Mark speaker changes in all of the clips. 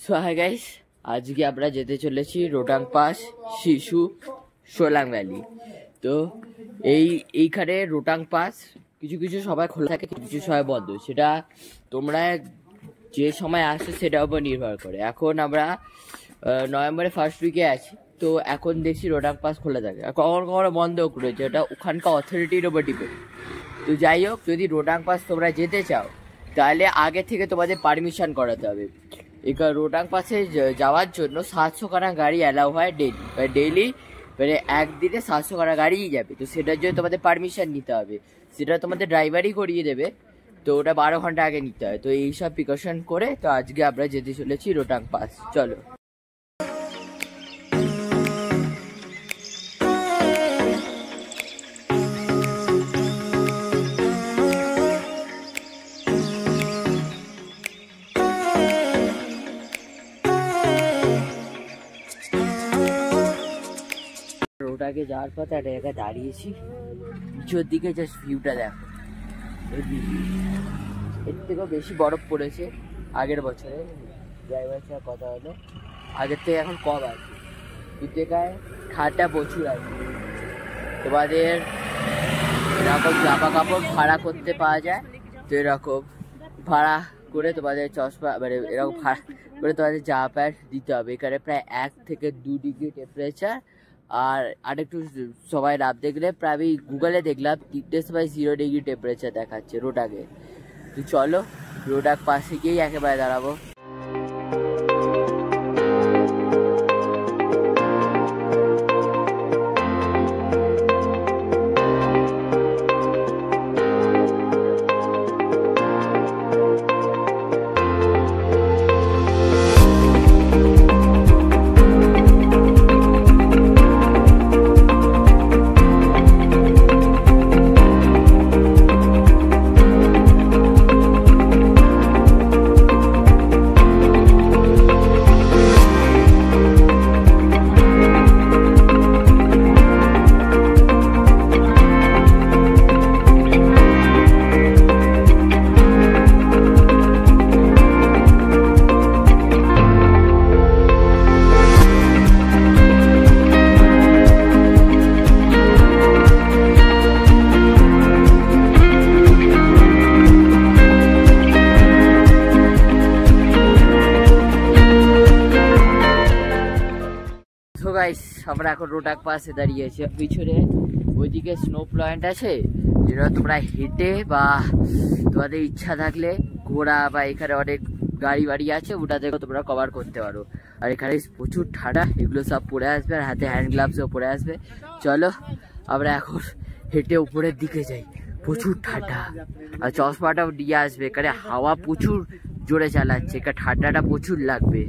Speaker 1: So hi guys, আজকে আমরা যেতে চলেছি রোটাং পাস শিশু সোলাং ভ্যালি। তো এইখানে রোটাং পাস কিছু কিছু সময় খোলা থাকে, কিছু কিছু সময় বন্ধ। সেটা তোমরা যে সময় আসে সেটার উপর নির্ভর করে। এখন আমরা নভেম্বরের ফার্স্ট উইকে আছি, তো এখন দেখছি রোটাং পাস খোলা থাকে, আর কখনো কখনো বন্ধও করেছে। এটা ওখানকার অথরিটির ওপর ডিপেন্ড। তো যাই হোক, যদি রোটাং পাস তোমরা যেতে চাও তাহলে আগে থেকে তোমাদের পারমিশন করাতে হবে। এখানে রোটাং পাসে যাওয়ার জন্য 700 খানা গাড়ি অ্যালাউ হয় ডেইলি, মানে একদিনে 700 খানা গাড়িই যাবে। তো সেটার জন্য তোমাদের পারমিশন নিতে হবে, সেটা তোমাদের ড্রাইভারই করিয়ে দেবে। তো ওটা 12 ঘন্টা আগে নিতে হয়। তো এইসব প্রিকশন করে তো আজকে আমরা যেতে চলেছি রোটাং পাস। চলো। রোডাকে যাওয়ার পথে একটা জায়গায় দাঁড়িয়েছি, পিছর দিকে জাস্ট ভিউটা দেখো। এর থেকেও বেশি বরফ পড়েছে আগের বছরে। ড্রাইভারের সাথে কথা হলো, আগের থেকে এখন কম আছে। এটায় ঠান্ডা প্রচুর আছে। তোমাদের এরকম জামা কাপড় ভাড়া করতে পাওয়া যায়। তো এরকম ভাড়া করে তোমাদের চশমা, মানে এরকম ভাড়া করে তোমাদের জামা প্যান্ট দিতে হবে। এখানে প্রায় 1 থেকে 2 ডিগ্রি টেম্পারেচার। আর আরেকটু সবাই নাম দেখলে প্রায় আমি গুগলে দেখলাম 3টের সময় 0 ডিগ্রি টেম্পারেচার দেখাচ্ছে রোডাকে। তো চলো, রোডাক পাশে গিয়েই একেবারে দাঁড়াবো। আমরা এখন রোটাক পাশে দাঁড়িয়েছি। পিছনে ওইদিকে স্নো পয়েন্ট আছে, যেটা তোমরা হেঁটে বা তোমাদের ইচ্ছা থাকলে ঘোড়া বা এখানে অনেক গাড়ি বাড়ি আছে, ওটা দেখে তোমরা কভার করতে পারো। আর এখানে প্রচুর ঠান্ডা, এগুলো সব পরে আসবে, আর হাতে হ্যান্ড গ্লাভসও পরে আসবে। চলো আমরা এখন হেঁটে উপরের দিকে যাই। প্রচুর ঠান্ডা, আর চশমাটাও নিয়ে আসবে, এখানে হাওয়া প্রচুর জোরে চালাচ্ছে, এখানে ঠান্ডাটা প্রচুর লাগবে।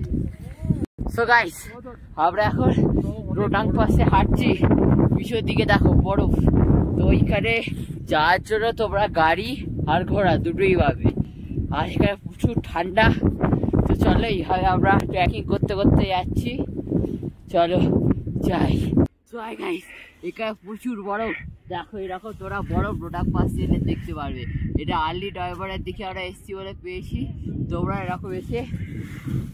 Speaker 1: সো গাইস, আমরা এখন রোটাং পাসে হাঁটছি। পিছনের দিকে দেখো বরফ। তো ওইখানে যাওয়ার জন্য তোমরা গাড়ি আর ঘোড়া দুটোই পাবে, আর এখানে প্রচুর ঠান্ডা। তো চলো, এইভাবে আমরা ট্রেকিং করতে করতে যাচ্ছি। চলো যাই। সো গাইস, এখানে প্রচুর বরফ দেখো। এরকম তোরা বরফ রোটাং পাস এলে দেখতে পারবে। এটা আর্লি নভেম্বরের দিকে আমরা এসছি বলে পেয়েছি। তোমরা এরকম এসে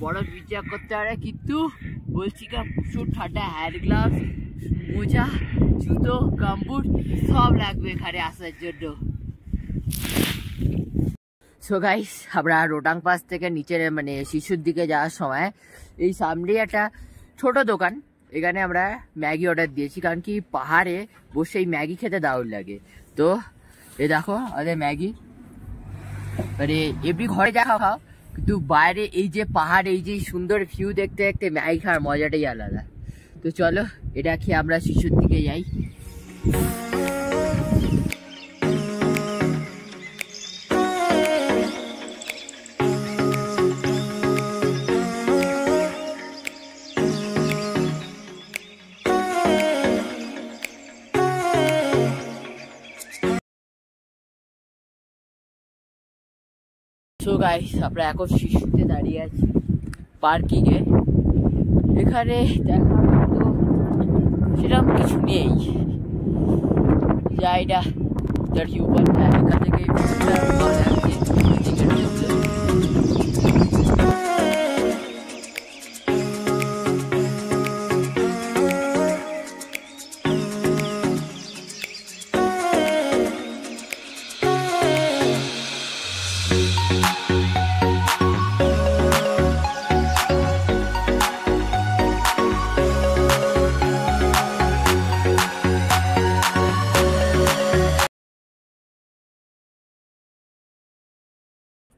Speaker 1: বরফ বিচার করতে পারে, কিন্তু বলছি প্রচুর ঠান্ডা। হ্যান্ড গ্লাভস, মোজা, জুতো, গামবুট সব লাগবে এখানে আসার জন্য। সো গাইস, আমরা রোটাং পাস থেকে নিচের মানে শিশুর দিকে যাওয়ার সময় এই সামনেই একটা ছোট দোকান, এখানে আমরা ম্যাগি অর্ডার দিয়েছি, কারণ কি পাহাড়ে বসে এই ম্যাগি খেতে দারুণ লাগে। তো এই দেখো আমাদের ম্যাগি, মানে এমনি ঘরে যা খাও, কিন্তু বাইরে এই যে পাহাড়, এই যে সুন্দর ভিউ দেখতে দেখতে ম্যাগি খাওয়ার মজাটাই আলাদা। তো চলো, এটা খেয়ে আমরা শিশুর দিকে যাই। সো গাইস, আমরা এখন শিশুতে দাঁড়িয়ে আছি পার্কিংয়ে। এখানে দেখার মতো সেরকম কিছু নেই। জায়গা चढ़ी ऊपर एका থেকে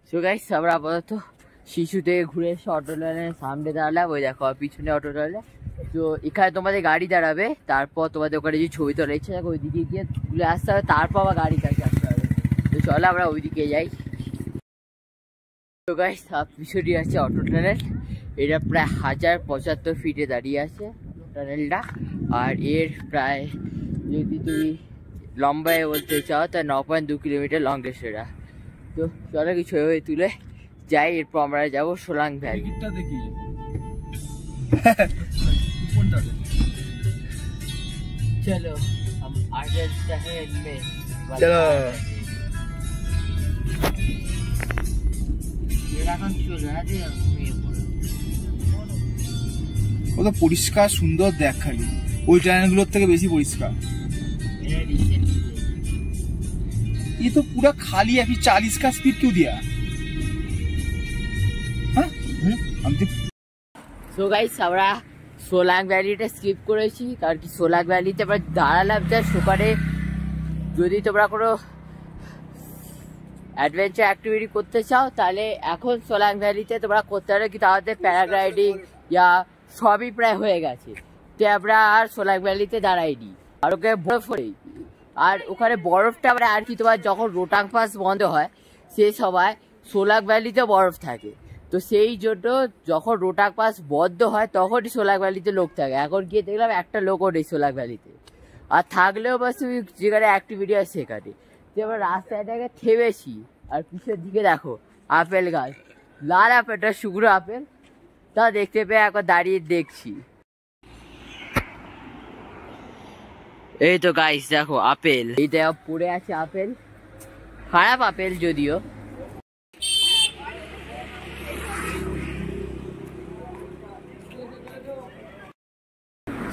Speaker 1: সো গাইস আমরা আপাতত শিশু থেকে ঘুরে এসে অটো লাইনের সামনে দাঁড়ালাম, ওই দেখো পিছনে অটো লাইনে। তো এখানে তোমাদের গাড়ি দাঁড়াবে, তারপর তোমাদের ওখানে যে ছবি তোলা ইচ্ছা থাকে ওইদিকে গিয়ে তুলে আসতে হবে, তারপর আবার গাড়ি কাছে আসতে হবে। তো চলো আমরা ওইদিকে যাই। তো গাইস পিছনে আছে অটো টানেল, এটা প্রায় 1075 ফিটে দাঁড়িয়ে আছে টানেলটা। আর এর প্রায় যদি তুমি লম্বায় বলতে চাও তা 9.2 কিলোমিটার লংগেস্ট এটা। তো চলো কিছু ছবি তুলে যাই, এরপর আমরা যাবো সোলাং ভ্যালি। চলো
Speaker 2: চলো কত পরিষ্কার সুন্দর দেখ, খালি ওই ট্রেনগুলোর থেকে বেশি পরিষ্কার। ये तो पूरा खाली है, अभी 40 का स्पीड क्यों दिया?
Speaker 1: সো গাইস আমরা সোলাং ভ্যালিটা স্কিপ করেছি, কারণ কি সোলাং ভ্যালিতে আমরা দাঁড়ালাম জাস্ট ওখানে। যদি তোমরা কোনো অ্যাডভেঞ্চার অ্যাক্টিভিটি করতে চাও তাহলে এখন সোলাং ভ্যালিতে তোমরা করতে পারো, কিন্তু আমাদের প্যারাগ্লাইডিং ইয়া সবই প্রায় হয়ে গেছে। তো আমরা আর সোলাং ভ্যালিতে দাঁড়াইনি, আর ওকে বরফ হয়ে, আর ওখানে বরফটা আমরা আর কি তোমার যখন রোটাং পাস বন্ধ হয় সেই সময় সোলাং ভ্যালিতে বরফ থাকে। তো সেই জন্য যখন রোটাং পাস বন্ধ হয় তখনই সোলাং ভ্যালিতে লোক থাকে। এখন গিয়ে দেখলাম একটা লোকও নেই সোলাং ভ্যালিতে, আর থাকলেও বাস তুমি যেখানে অ্যাক্টিভিটি হয় সেখানে। তো আমরা রাস্তাটাকে থেমেছি, আর পিছের দিকে দেখো আপেল গাছ, লাল আপেলটা শুকনো আপেল, তা দেখতে পেয়ে এখন দাঁড়িয়ে দেখছি। এই তো গাইস দেখো আপেল, এইটা পড়ে আছে আপেল, খারাপ আপেল যদিও।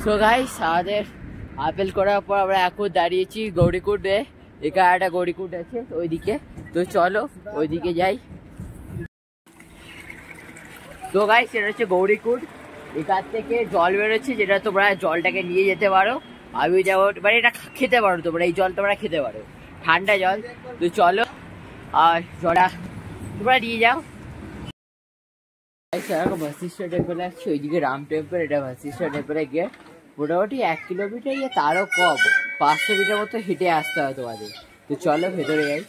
Speaker 1: সো গাইস আমাদের আপেল করার পর আমরা এখন দাঁড়িয়েছি গৌরীকুণ্ডে। এখানে একটা গৌরীকুণ্ড আছে ওইদিকে, তো চলো ওইদিকে যাই। তো গাইস এটা হচ্ছে গৌরীকুণ্ড, এখান থেকে জল বেরোচ্ছে, যেটা তোমরা জলটাকে নিয়ে যেতে পারো। আমি যেমন মানে এটা খেতে পারো, তোমরা এই জল তোমরা খেতে পারো, ঠান্ডা জল। তো চলো আর জলটা তোমরা নিয়ে যাও। সেরকম বশিষ্ঠ টেম্পল আছে ওইদিকে, রাম টেম্পল, এটা বশিষ্ঠ টেম্পলে গিয়ে মোটামুটি 1 কিলোমিটার ইয়ে তারও কম, 500 মিটার মতো হেঁটে আসতে হয় তোমাদের। তো চলো ভেতরে যাই।